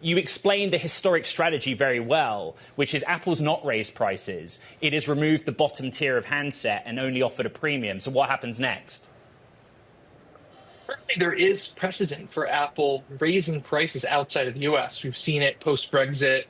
You explained the historic strategy very well, which is Apple's not raised prices. It has removed the bottom tier of handset and only offered a premium. So what happens next? Currently, there is precedent for Apple raising prices outside of the US. We've seen it post Brexit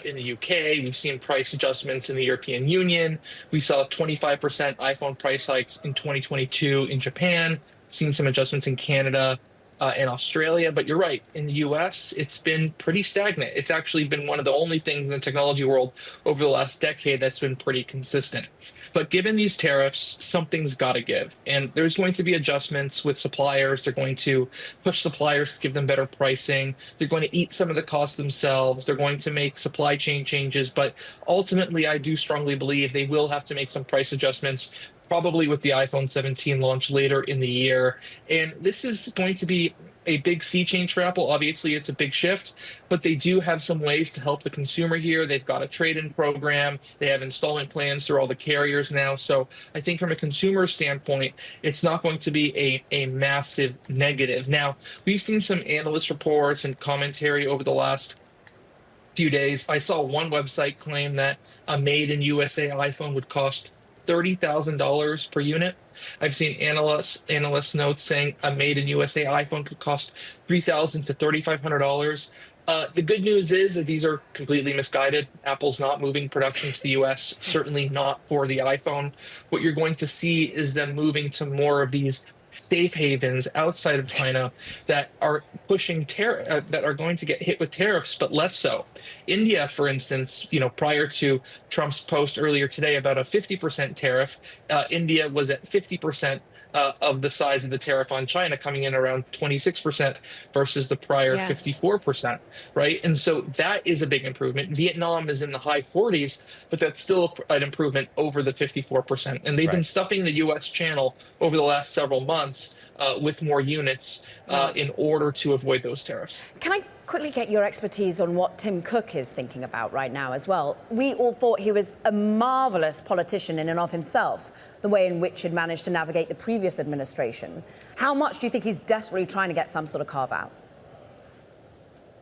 in the UK. We've seen price adjustments in the European Union. We saw 25% iPhone price hikes in 2022 in Japan, seen some adjustments in Canada and Australia. But you're right, in the US, it's been pretty stagnant. It's actually been one of the only things in the technology world over the last decade that's been pretty consistent. But given these tariffs, something's got to give. And there's going to be adjustments with suppliers. They're going to push suppliers to give them better pricing. They're going to eat some of the costs themselves. They're going to make supply chain changes. But ultimately, I do strongly believe they will have to make some price adjustments, probably with the iPhone 17 launch later in the year. And this is going to be a big sea change for Apple. Obviously, it's a big shift, but they do have some ways to help the consumer here. They've got a trade-in program. They have installment plans through all the carriers now. So I think from a consumer standpoint, it's not going to be a massive negative. Now, we've seen some analyst reports and commentary over the last few days. I saw one website claim that a made in USA iPhone would cost $30,000 per unit. I've seen analyst notes saying a made in USA iPhone could cost $3,000 to $3,500. The good news is that these are completely misguided. Apple's not moving production to the US, certainly not for the iPhone. What you're going to see is them moving to more of these safe havens outside of China that are pushing that are going to get hit with tariffs, but less so. India, for instance, prior to Trump's post earlier today about a 50% tariff, India was at 50% of the size of the tariff on China, coming in around 26% versus the prior 54%, right? And so that is a big improvement. Vietnam is in the high 40s, but that's still an improvement over the 54%. And they've been stuffing the US channel over the last several months with more units in order to avoid those tariffs. Can I quickly get your expertise on what Tim Cook is thinking about right now as well? We all thought he was a marvelous politician in and of himself, the way in which he'd managed to navigate the previous administration. How much do you think he's desperately trying to get some sort of carve out?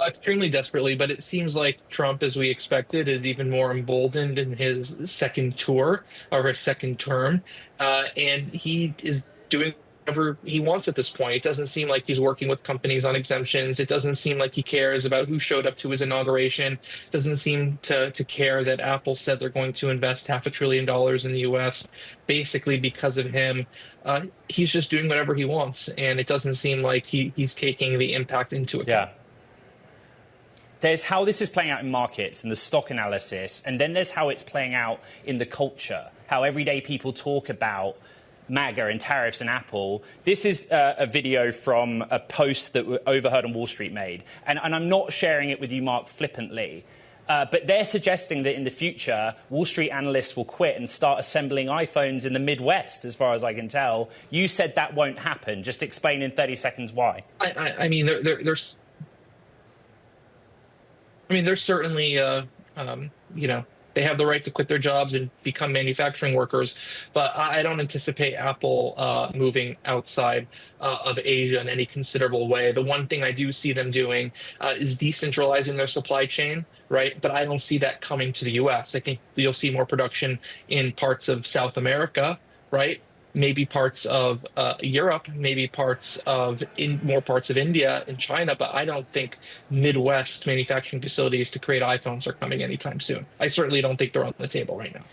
Extremely desperately, but it seems like Trump, as we expected, is even more emboldened in his second tour or his second term. And he is doing whatever he wants at this point. It doesn't seem like he's working with companies on exemptions. It doesn't seem like he cares about who showed up to his inauguration. It doesn't seem to care that Apple said they're going to invest $500 billion in the US basically because of him. He's just doing whatever he wants. And it doesn't seem like he's taking the impact into account. Yeah. There's how this is playing out in markets and the stock analysis, and then there's how it's playing out in the culture, how everyday people talk about MAGA and tariffs and Apple. This is a video from a post that Overheard on Wall Street made. And I'm not sharing it with you, Mark, flippantly. But they're suggesting that in the future, Wall Street analysts will quit and start assembling iPhones in the Midwest, as far as I can tell. You said that won't happen. Just explain in 30 seconds why. I mean, there's certainly, they have the right to quit their jobs and become manufacturing workers, but I don't anticipate Apple moving outside of Asia in any considerable way. The one thing I do see them doing is decentralizing their supply chain, right? But I don't see that coming to the US. I think you'll see more production in parts of South America, right? Maybe parts of Europe, maybe more parts of India and China, but I don't think Midwest manufacturing facilities to create iPhones are coming anytime soon. I certainly don't think they're on the table right now.